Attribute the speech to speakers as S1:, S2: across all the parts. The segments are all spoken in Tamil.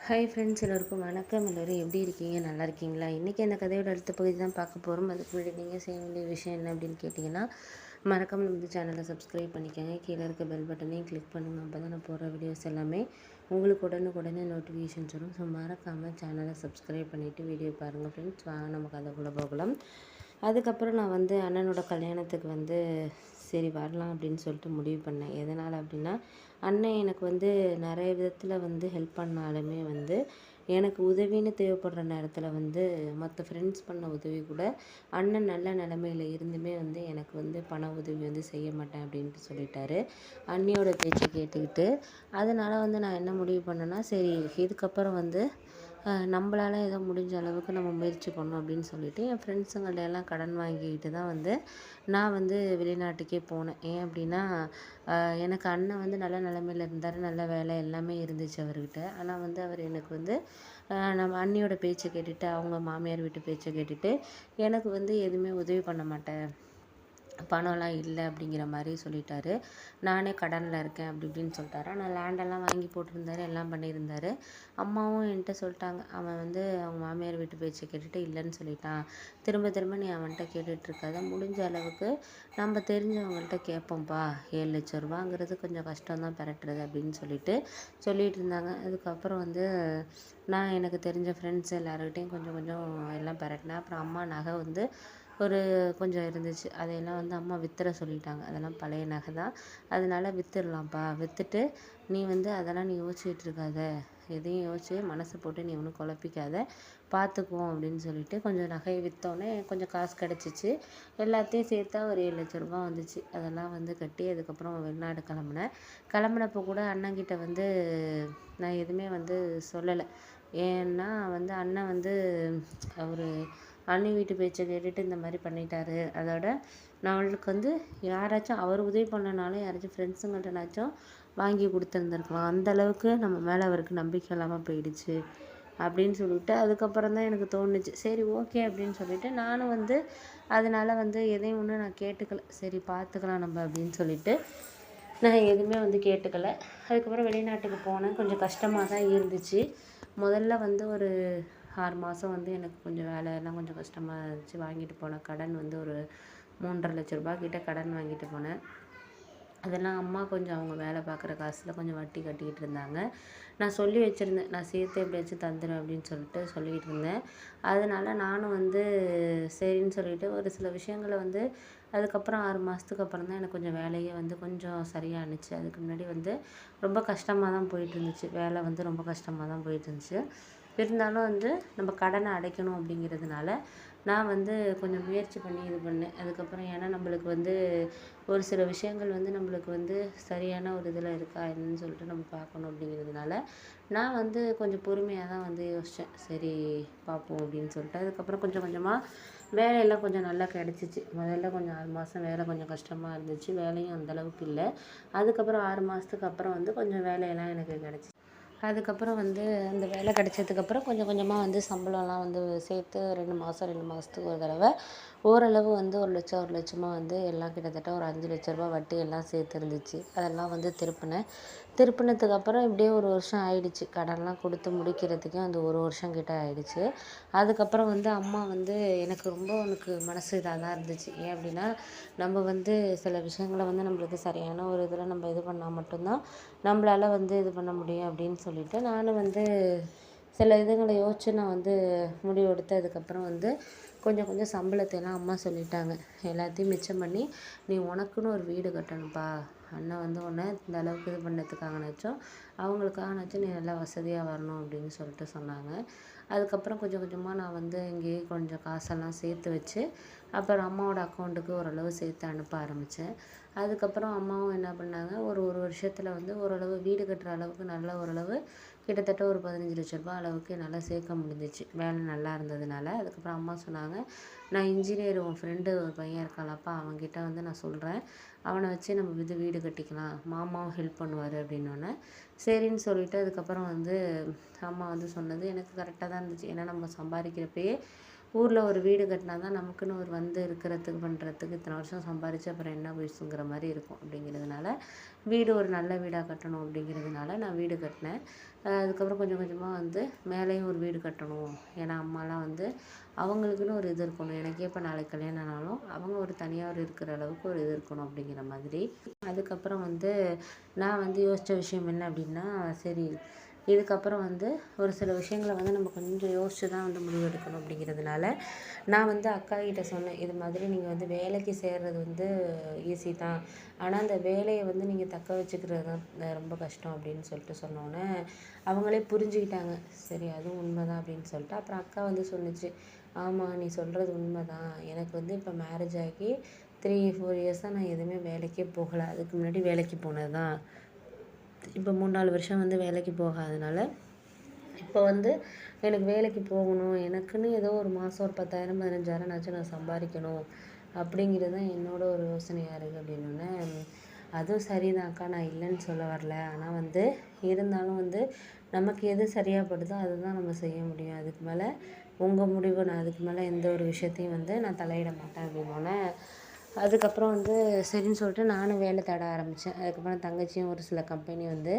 S1: ஹாய் ஃப்ரெண்ட்ஸ், எல்லோருக்கும் வணக்கம். எல்லோரும் எப்படி இருக்கீங்க? நல்லா இருக்கீங்களா? இன்றைக்கி அந்த கதையோட அடுத்த பகுதி தான் பார்க்க போகிறோம். அதுக்கு முன்னாடி நீங்கள் செய்ய வேண்டிய விஷயம் என்ன அப்படின்னு கேட்டிங்கன்னா, மறக்காம நம்ம சேனலை சப்ஸ்கிரைப் பண்ணிக்கோங்க. கீழே இருக்க பெல் பட்டனையும் கிளிக் பண்ணுங்கள். அப்போ தான் நான் போடுற வீடியோஸ் எல்லாமே உங்களுக்கு உடனுக்குடனே நோட்டிஃபிகேஷன்ஸ் வரும். ஸோ மறக்காமல் சேனலை சப்ஸ்கிரைப் பண்ணிவிட்டு வீடியோ பாருங்கள் ஃப்ரெண்ட்ஸ். வாங்க நம்ம கதைக்குள்ளே போகலாம். அதுக்கப்புறம் நான் அண்ணனோட கல்யாணத்துக்கு சரி வரலாம் அப்படின்னு சொல்லிட்டு முடிவு பண்ணேன். எதனால் அப்படின்னா, அண்ணன் எனக்கு நிறைய விதத்தில் ஹெல்ப் பண்ணாலுமே எனக்கு உதவின்னு தேவைப்படுற நேரத்தில் மற்ற ஃப்ரெண்ட்ஸ் பண்ண உதவி கூட அண்ணன் நல்ல நிலமையில இருந்துமே எனக்கு பண உதவி செய்ய மாட்டேன் அப்படின்ட்டு சொல்லிட்டாரு. அண்ணியோட பேச்சை கேட்டுக்கிட்டு அதனால் நான் என்ன முடிவு பண்ணேன்னா, சரி இதுக்கப்புறம் நம்மளால் ஏதோ முடிஞ்ச அளவுக்கு நம்ம முயற்சி பண்ணோம் அப்படின்னு சொல்லிட்டு என் ஃப்ரெண்ட்ஸுங்கள்ட்ட எல்லாம் கடன் வாங்கிக்கிட்டு தான் நான் வெளிநாட்டுக்கே போனேன். ஏன் அப்படின்னா, எனக்கு அண்ணன் நல்ல நிலமையில இருந்தார். நல்ல வேலை எல்லாமே இருந்துச்சு அவர்கிட்ட. ஆனால் அவர் எனக்கு நம்ம அண்ணியோட பேச்சை கேட்டுட்டு, அவங்க மாமியார் வீட்டு பேச்சை கேட்டுட்டு எனக்கு எதுவுமே உதவி பண்ண மாட்டேன், பணம்லாம் இல்லை அப்படிங்கிற மாதிரி சொல்லிட்டாரு. நானே கடனில் இருக்கேன் அப்படி இப்படின்னு சொல்லிட்டாரு. ஆனால் லேண்டெல்லாம் வாங்கி போட்டிருந்தாரு, எல்லாம் பண்ணியிருந்தாரு. அம்மாவும் என்கிட்ட சொல்லிட்டாங்க, அவன் அவங்க மாமியார் வீட்டு பேச்சை கேட்டுட்டு இல்லைன்னு சொல்லிட்டான். திரும்ப திரும்ப நீ அவன்கிட்ட கேட்டுட்ருக்காத, முடிஞ்ச அளவுக்கு நம்ம தெரிஞ்சவங்கள்ட்ட கேட்போம்ப்பா. 7 லட்ச ரூபாங்கிறது கொஞ்சம் கஷ்டம்தான் பெரட்டுறது அப்படின்னு சொல்லிட்டு இருந்தாங்க. அதுக்கப்புறம் நான் எனக்கு தெரிஞ்ச ஃப்ரெண்ட்ஸ் எல்லாருக்கிட்டையும் கொஞ்சம் கொஞ்சம் எல்லாம் பெரட்டினேன். அப்புறம் அம்மா நகை ஒரு கொஞ்சம் இருந்துச்சு. அதையெல்லாம் அம்மா வித்துற சொல்லிட்டாங்க. அதெல்லாம் பழைய நகை தான். அதனால வித்துடலாம்ப்பா. விற்றுட்டு நீ அதெல்லாம் நீ யோசிச்சுட்டு இருக்காத, எதையும் யோசிச்சு மனசை போட்டு நீ ஒன்றும் குழப்பிக்காத, பார்த்துக்குவோம் அப்படின்னு சொல்லிட்டு கொஞ்சம் நகையை விற்றோன்னே கொஞ்சம் காசு கிடச்சிச்சு. எல்லாத்தையும் சேர்த்தா ஒரு 7 லட்ச ரூபா வந்துச்சு. அதெல்லாம் கட்டி அதுக்கப்புறம் வெளிநாடு கிளம்புனப்போ கூட அண்ணங்கிட்ட நான் எதுவுமே சொல்லலை. ஏன்னா அண்ணன் அவர் அண்ணி வீட்டு பேச்சை கேட்டுட்டு இந்த மாதிரி பண்ணிட்டாரு. அதோட நம்மளுக்கு யாராச்சும் அவர் உதவி பண்ணனாலும் யாராச்சும் ஃப்ரெண்ட்ஸுங்கள்ட்டனாச்சும் வாங்கி கொடுத்துருந்துருக்கலாம். அந்தளவுக்கு நம்ம மேலே அவருக்கு நம்பிக்கை இல்லாமல் போயிடுச்சு அப்படின்னு சொல்லிட்டு அதுக்கப்புறம் தான் எனக்கு தோணுச்சு. சரி ஓகே அப்படின்னு சொல்லிட்டு நானும் அதனால் எதையும் ஒன்றும் நான் கேட்டுக்கல. சரி பார்த்துக்கலாம் நம்ம அப்படின்னு சொல்லிட்டு நான் எதுவுமே கேட்டுக்கல. அதுக்கப்புறம் வெளிநாட்டுக்கு போனேன். கொஞ்சம் கஷ்டமாக தான் இருந்துச்சு. முதல்ல ஒரு 6 மாதம் எனக்கு கொஞ்சம் வேலையெல்லாம் கொஞ்சம் கஷ்டமாக இருந்துச்சு. வாங்கிட்டு போனேன் கடன் ஒரு 3,50,000 கிட்ட கடன் வாங்கிட்டு போனேன். அதெல்லாம் அம்மா கொஞ்சம் அவங்க வேலை பார்க்குற காசில் கொஞ்சம் வட்டி கட்டிக்கிட்டு இருந்தாங்க. நான் சொல்லி வச்சுருந்தேன், நான் சேர்த்து எப்படியாச்சும் தந்துடுவேன் அப்படின்னு சொல்லிக்கிட்டு இருந்தேன். அதனால் நானும் சரின்னு சொல்லிவிட்டு ஒரு சில விஷயங்களை அதுக்கப்புறம் 6 மாதத்துக்கு அப்புறம் தான் எனக்கு கொஞ்சம் வேலையே கொஞ்சம் சரியானுச்சு. அதுக்கு முன்னாடி ரொம்ப கஷ்டமாக தான் போயிட்டு இருந்துச்சு. வேலை ரொம்ப கஷ்டமாக தான் போயிட்டு இருந்துச்சு. இருந்தாலும் நம்ம கடனை அடைக்கணும் அப்படிங்கிறதுனால நான் கொஞ்சம் முயற்சி பண்ணி இது பண்ணேன். அதுக்கப்புறம் ஏன்னா நம்மளுக்கு ஒரு சில விஷயங்கள் நம்மளுக்கு சரியான ஒரு இதில் இருக்கா என்னன்னு சொல்லிட்டு நம்ம பார்க்கணும் அப்படிங்கிறதுனால நான் கொஞ்சம் பொறுமையாக தான் யோசித்தேன். சரி பார்ப்போம் அப்படின்னு சொல்லிட்டு அதுக்கப்புறம் கொஞ்சம் கொஞ்சமாக வேலையெல்லாம் கொஞ்சம் நல்லா கிடச்சிச்சு. முதல்ல கொஞ்சம் 6 மாதம் வேலை கொஞ்சம் கஷ்டமாக இருந்துச்சு. வேலையும் அந்தளவுக்கு இல்லை. அதுக்கப்புறம் 6 மாதத்துக்கு அப்புறம் கொஞ்சம் வேலையெல்லாம் எனக்கு கிடச்சிச்சு. அதுக்கப்புறம் அந்த வேலை கிடச்சதுக்கப்புறம் கொஞ்சம் கொஞ்சமாக சம்பளம்லாம் சேர்த்து 2 மாதம் 2 மாதத்துக்கு ஒரு தடவை ஓரளவு 1,00,000 1,00,000மாக எல்லாம் கிட்டத்தட்ட ஒரு 5,00,000 ரூபா வட்டி எல்லாம் சேர்த்து இருந்துச்சு. அதெல்லாம் திருப்பினேன். திருப்பினதுக்கப்புறம் இப்படியே ஒரு வருஷம் ஆயிடுச்சு. கடன்லாம் கொடுத்து முடிக்கிறதுக்கே 1 வருஷம் கிட்ட ஆயிடுச்சு. அதுக்கப்புறம் அம்மா எனக்கு ரொம்ப மனசு இதாக தான் இருந்துச்சு. ஏன் அப்படின்னா, நம்ம சில விஷயங்களை நம்மளுக்கு சரியான ஒரு இதில் நம்ம இது பண்ணால் மட்டும்தான் நம்மளால் இது பண்ண முடியும் அப்படின்னு சொல்லிட்டு நானும் சில இதுங்களை யோசித்து நான் முடிவெடுத்து அதுக்கப்புறம் கொஞ்சம் கொஞ்சம் சம்பளத்தையெல்லாம் அம்மா சொல்லிட்டாங்க, எல்லாத்தையும் மிச்சம் பண்ணி நீ உனக்குன்னு ஒரு வீடு கட்டணும்ப்பா. அண்ணன் உன்னை இந்த அளவுக்கு இது பண்ணதுக்காகனாச்சும் அவங்களுக்காகனாச்சும் நீ நல்லா வசதியாக வரணும் அப்படின்னு சொல்லிட்டு சொன்னாங்க. அதுக்கப்புறம் கொஞ்சம் கொஞ்சமாக நான் இங்கேயே கொஞ்சம் காசெல்லாம் சேர்த்து வச்சு அப்புறம் அம்மாவோட அக்கௌண்ட்டுக்கு ஓரளவு சேர்த்து அனுப்ப ஆரம்பித்தேன். அதுக்கப்புறம் அம்மாவும் என்ன பண்ணாங்க, ஒரு வருஷத்தில் ஓரளவு வீடு கட்டுற அளவுக்கு நல்ல ஓரளவு கிட்டத்தட்ட ஒரு 15,00,000 ரூபா அளவுக்கு என்னால் சேர்க்க முடிஞ்சிச்சு, வேலை நல்லா இருந்ததுனால. அதுக்கப்புறம் அம்மா சொன்னாங்க, நான் இன்ஜினியர் உன் ஃப்ரெண்டு ஒரு பையன் இருக்கான்லப்பா, அவன்கிட்ட நான் சொல்கிறேன், அவனை வச்சு நம்ம வீடு கட்டிக்கலாம், மாமாவும் ஹெல்ப் பண்ணுவார் அப்படின்னோடனே சரின்னு சொல்லிவிட்டு அதுக்கப்புறம் அம்மா சொன்னது எனக்கு கரெக்டாக தான் இருந்துச்சு. ஏன்னா நம்ம சம்பாதிக்கிறப்பயே ஊரில் ஒரு வீடு கட்டினா தான் நமக்குன்னு ஒரு வந்து இருக்கிறதுக்கு பண்ணுறதுக்கு இத்தனை வருஷம் சம்பாரித்து அப்புறம் என்ன வயசுங்கிற மாதிரி இருக்கும். அப்படிங்கிறதுனால வீடு ஒரு நல்ல வீடாக கட்டணும் அப்படிங்கிறதுனால நான் வீடு கட்டினேன். அதுக்கப்புறம் கொஞ்சம் கொஞ்சமாக வந்து மேலேயும் ஒரு வீடு கட்டணும். ஏன்னா அம்மாலாம் வந்து அவங்களுக்குன்னு ஒரு இது இருக்கணும். எனக்கே இப்போ நாளைக்கு கல்யாணம் ஆனாலும் அவங்க ஒரு தனியாக ஒரு இருக்கிற அளவுக்கு ஒரு இது இருக்கணும் அப்படிங்கிற மாதிரி. அதுக்கப்புறம் வந்து நான் வந்து யோசித்த விஷயம் என்ன அப்படின்னா, சரி இதுக்கப்புறம் வந்து ஒரு சில விஷயங்கள வந்து நம்ம கொஞ்சம் யோசித்து தான் வந்து முடிவெடுக்கணும் அப்படிங்கிறதுனால நான் வந்து அக்காகிட்ட சொன்னேன். இது மாதிரி நீங்கள் வந்து வேலைக்கு சேர்றது வந்து ஈஸி தான். ஆனால் அந்த வேலையை வந்து நீங்கள் தக்க வச்சுக்கிறது தான் ரொம்ப கஷ்டம் அப்படின்னு சொல்லிட்டு சொன்னோன்னே அவங்களே புரிஞ்சுக்கிட்டாங்க. சரி அதுவும் உண்மைதான் அப்படின்னு சொல்லிட்டு அப்புறம் அக்கா வந்து சொன்னுச்சு, ஆமாம் நீ சொல்கிறது உண்மைதான். எனக்கு வந்து இப்போ மேரேஜ் ஆகி 3-4 இயர்ஸாக நான் எதுவுமே வேலைக்கே போகலை. அதுக்கு முன்னாடி வேலைக்கு போனது தான். இப்போ 3-4 வருஷம் வந்து வேலைக்கு போகாதனால இப்போ வந்து எனக்கு வேலைக்கு போகணும். எனக்குன்னு ஏதோ ஒரு மாதம் ஒரு 10,000 15,000 நான் சம்பாதிக்கணும் அப்படிங்கிறது தான் என்னோட ஒரு யோசனையாக இருக்குது அப்படின்னோடனே, அதுவும் சரிதான்க்கா, நான் இல்லைன்னு சொல்ல வரல. ஆனால் வந்து இருந்தாலும் வந்து நமக்கு எது சரியாக படுதோ அதுதான் நம்ம செய்ய முடியும். அதுக்கு மேலே உங்கள் முடிவு. நான் அதுக்கு மேலே எந்த ஒரு விஷயத்தையும் வந்து நான் தலையிட மாட்டேன் அப்படின்னோடனே அதுக்கப்புறம் வந்து சரின்னு சொல்லிட்டு நானும் வேலை தேட ஆரம்பித்தேன். அதுக்கப்புறம் தங்கச்சியும் ஒரு சில கம்பெனி வந்து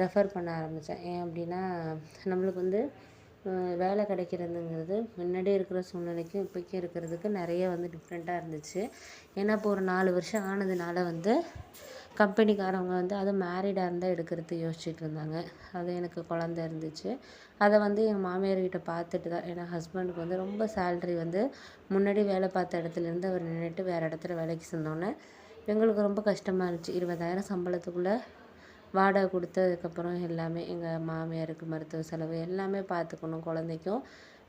S1: ரெஃபர் பண்ண ஆரம்பித்தேன். ஏன் அப்படின்னா நம்மளுக்கு வந்து வேலை கிடைக்கிறதுங்கிறது முன்னாடி இருக்கிற சூழ்நிலைக்கும் இப்போக்கி இருக்கிறதுக்கு நிறைய வந்து டிஃப்ரெண்ட்டாக இருந்துச்சு. ஏன்னா இப்போ ஒரு 4 வருஷம் ஆனதுனால வந்து கம்பெனிக்காரவங்க வந்து அதுவும் மேரிடாக இருந்தால் எடுக்கிறதுக்கு யோசிச்சுட்டு இருந்தாங்க. அது எனக்கு குழந்த இருந்துச்சு. அதை வந்து எங்கள் மாமியார்கிட்ட பார்த்துட்டு தான், ஏன்னா ஹஸ்பண்டுக்கு வந்து ரொம்ப சேல்ரி வந்து முன்னாடி வேலை பார்த்த இடத்துலேருந்து அவர் நின்றுட்டு வேறு இடத்துல வேலைக்கு சேர்ந்தோன்னே எங்களுக்கு ரொம்ப கஷ்டமாக இருந்துச்சு. 20,000 சம்பளத்துக்குள்ளே வாடகை கொடுத்து அதுக்கப்புறம் எல்லாமே எங்கள் மாமியாருக்கு மருத்துவ செலவு எல்லாமே பார்த்துக்கணும். குழந்தைக்கும்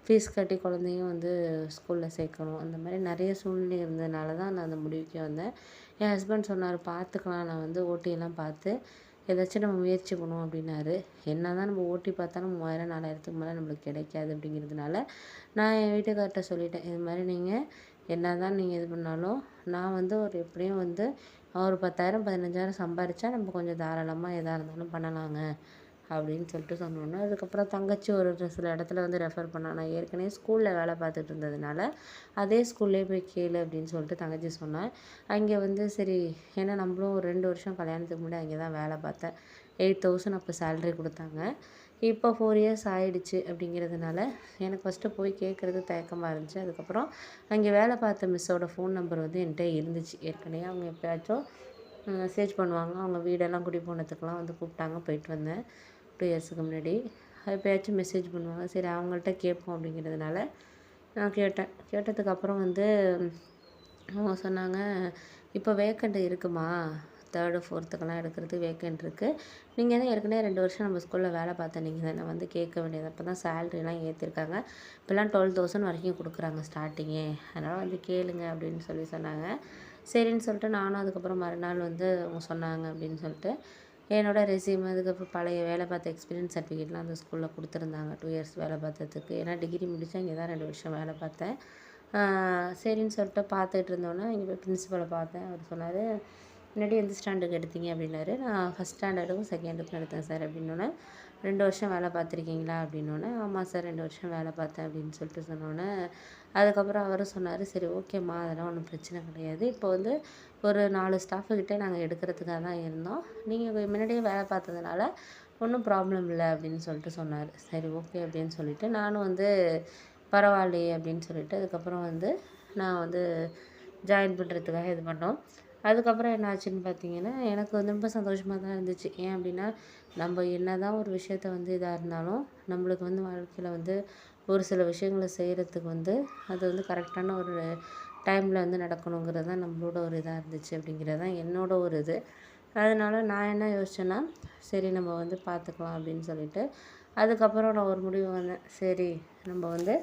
S1: ஃபீஸ் கட்டி குழந்தையும் வந்து ஸ்கூலில் சேர்க்கணும். அந்த மாதிரி நிறைய சூழ்நிலை இருந்ததுனால தான் நான் அந்த முடிவுக்கே வந்தேன். என் ஹஸ்பண்ட் சொன்னார், பார்த்துக்கலாம், நான் வந்து ஓட்டியெல்லாம் பார்த்து ஏதாச்சும் நம்ம முயற்சி பண்ணுவோம் அப்படின்னாரு. என்ன தான் நம்ம ஓட்டி பார்த்தாலும் 3000 4000த்துக்கு மேலே நம்மளுக்கு கிடைக்காது அப்படிங்கிறதுனால நான் என் வீட்டுக்கார்ட்ட சொல்லிட்டேன், இது மாதிரி நீங்கள் என்ன தான் நீங்கள் இது பண்ணாலும் நான் வந்து ஒரு எப்படியும் வந்து ஒரு 10,000 15,000 சம்பாரித்தா நம்ம கொஞ்சம் தாராளமாக எதாக இருந்தாலும் பண்ணலாங்க அப்படின்னு சொல்லிட்டு சொன்னோன்னே அதுக்கப்புறம் தங்கச்சி ஒரு சில இடத்துல வந்து ரெஃபர் பண்ணா. நான் ஏற்கனவே ஸ்கூலில் வேலை பார்த்துட்டு இருந்ததுனால அதே ஸ்கூல்லே போய் கேளு அப்படின்னு சொல்லிட்டு தங்கச்சி சொன்னேன். அங்கே வந்து சரி, ஏன்னா நம்மளும் ஒரு 2 வருஷம் கல்யாணத்துக்கு முன்னாடி அங்கே தான் வேலை பார்த்தேன். 8,000 அப்போ சேலரி கொடுத்தாங்க. இப்போ 4 இயர்ஸ் ஆயிடுச்சு அப்படிங்கிறதுனால எனக்கு ஃபஸ்ட்டு போய் கேட்குறது தயக்கமாக இருந்துச்சு. அதுக்கப்புறம் அங்கே வேலை பார்த்த மிஸ்ஸோட ஃபோன் நம்பர் வந்து என்கிட்ட இருந்துச்சு. ஏற்கனவே அவங்க எப்போயாச்சும் மெசேஜ் பண்ணுவாங்க. அவங்க வீடெல்லாம் குடி போனதுக்கெலாம் வந்து கூப்பிட்டாங்க, போயிட்டு வந்தேன் 2 இயர்ஸுக்கு முன்னாடி. எப்போயாச்சும் மெசேஜ் பண்ணுவாங்க. சரி அவங்கள்ட்ட கேட்போம் அப்படிங்கிறதுனால நான் கேட்டேன். கேட்டதுக்கப்புறம் வந்து அவங்க சொன்னாங்க, இப்போ வேக்கண்ட் இருக்குமா, 3, 4த்துக்கெல்லாம் எடுக்கிறதுக்கு வேக்கண்ட் இருக்குது. நீங்கள் தான் ஏற்கனவே 2 வருஷம் நம்ம ஸ்கூலில் வேலை பார்த்த நீங்கள் தானே வந்து கேட்க வேண்டியது. அப்போ தான் சேலரிலாம் ஏற்றிருக்காங்க. இப்போல்லாம் 12,000 வரைக்கும் கொடுக்குறாங்க ஸ்டார்டிங்கே. அதனால் வந்து கேளுங்க அப்படின்னு சொன்னாங்க. சரின்னு சொல்லிட்டு நானும் அதுக்கப்புறம் மறுநாள் வந்து அவங்க சொன்னாங்க அப்படின்னு சொல்லிட்டு என்னோட ரெஸ்யூம் அதுக்கப்புறம் பழைய வேலை பார்த்த எக்ஸ்பீரியன்ஸ் சர்டிஃபிகேட்லாம் அந்த ஸ்கூலில் கொடுத்துருந்தாங்க. 2 இயர்ஸ் வேலை பார்த்ததுக்கு. ஏன்னா டிகிரி முடித்தா இங்கே தான் 2 வருஷம் வேலை பார்த்தேன். சரின்னு சொல்லிட்டு பார்த்துட்டு இருந்தோன்னே இங்கே போய் பிரின்சிபலை பார்த்தேன். அவர் சொன்னார், முன்னாடி எந்த ஸ்டாண்டர்டுக்கு எடுத்தீங்க அப்படின்னாரு. நான் ஃபஸ்ட் ஸ்டாண்டர்டுக்கும் செகண்டுக்கும் எடுத்தேன் சார் அப்படின்னோன்னே, 2 வருஷம் வேலை பார்த்துருக்கீங்களா அப்படின்னோன்னே, ஆமாம் சார் 2 வருஷம் வேலை பார்த்தேன் அப்படின்னு சொல்லிட்டு சொன்னோன்னே அதுக்கப்புறம் அவரும் சொன்னார், சரி ஓகேம்மா, அதெல்லாம் ஒன்றும் பிரச்சனை கிடையாது. இப்போ வந்து ஒரு 4 ஸ்டாஃபுக்கிட்டே நாங்கள் எடுக்கிறதுக்காக தான் இருந்தோம். நீங்கள் முன்னாடியே வேலை பார்த்ததுனால ஒன்றும் ப்ராப்ளம் இல்லை அப்படின்னு சொல்லிட்டு சொன்னார். சரி ஓகே அப்படின்னு சொல்லிவிட்டு நானும் வந்து பரவாயில்லையே அப்படின்னு சொல்லிட்டு அதுக்கப்புறம் வந்து நான் வந்து ஜாயின் பண்ணுறதுக்காக இது பண்ணோம். அதுக்கப்புறம் என்ன ஆச்சுன்னு பார்த்தீங்கன்னா, எனக்கு வந்து ரொம்ப சந்தோஷமாக தான் இருந்துச்சு. ஏன் அப்படின்னா, நம்ம என்ன தான் ஒரு விஷயத்த வந்து இதாக இருந்தாலும் நம்மளுக்கு வந்து வாழ்க்கையில் வந்து ஒரு சில விஷயங்கள செய்கிறதுக்கு வந்து அது வந்து கரெக்டான ஒரு டைமில் வந்து நடக்கணுங்கிறது தான் நம்மளோட ஒரு இதாக இருந்துச்சு அப்படிங்கிறது தான் என்னோட ஒரு இது. அதனால நான் என்ன யோசிச்சேன்னா, சரி நம்ம வந்து பார்த்துக்கலாம் அப்படின்னு சொல்லிட்டு அதுக்கப்புறம் நான் ஒரு முடிவு வந்தேன். சரி நம்ம வந்து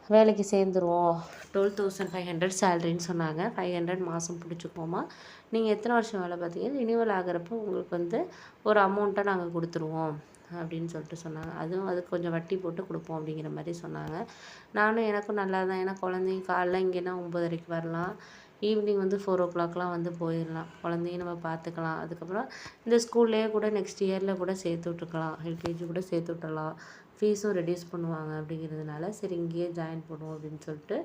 S1: வேலைக்கு சேர்ந்துருவோம். 12,500 சேலரின்னு சொன்னாங்க. 500 மாதம் பிடிச்சிக்குவோமா, நீங்கள் எத்தனை வருஷம் வேலை பார்த்தீங்க, ரினிவல் ஆகிறப்போ உங்களுக்கு வந்து ஒரு அமௌண்ட்டை நாங்கள் கொடுத்துருவோம் அப்படின்னு சொல்லிட்டு சொன்னாங்க. அதுவும் அதுக்கு கொஞ்சம் வட்டி போட்டு கொடுப்போம் அப்படிங்கிற மாதிரி சொன்னாங்க. நானும் எனக்கும் நல்லா தான், ஏன்னா குழந்தைங்க காலைல இங்கேனா 9:30க்கு வரலாம், ஈவினிங் வந்து 4 o'clockலாம் வந்து போயிடலாம். குழந்தையும் நம்ம பார்த்துக்கலாம். அதுக்கப்புறம் இந்த ஸ்கூல்லேயே கூட நெக்ஸ்ட் இயரில் கூட சேர்த்து விட்டுருக்கலாம். எல்கேஜி கூட சேர்த்து விட்டுறலாம். ஃபீஸும் ரெடியூஸ் பண்ணுவாங்க அப்படிங்கிறதுனால சரி இங்கேயே ஜாயின் பண்ணுவோம் அப்படின்னு சொல்லிட்டு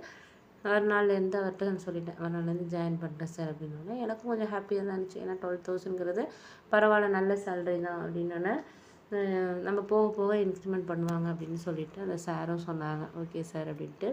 S1: மறுநாள்லேருந்து அவர்கிட்ட நான் சொல்லிட்டேன். மறுநாள்லேருந்து ஜாயின் பண்ணிட்டேன் சார் அப்படின்னோடனே எனக்கும் கொஞ்சம் ஹாப்பியாக தான் இருந்துச்சு. ஏன்னா 12,000ங்கிறது பரவாயில்ல, நல்ல சேலரி தான் அப்படின்னோடனே நம்ம போக போக இன்க்ரிமெண்ட் பண்ணுவாங்க அப்படின்னு சொல்லிட்டு அந்த சாரும் சொன்னாங்க. ஓகே சார் அப்படின்ட்டு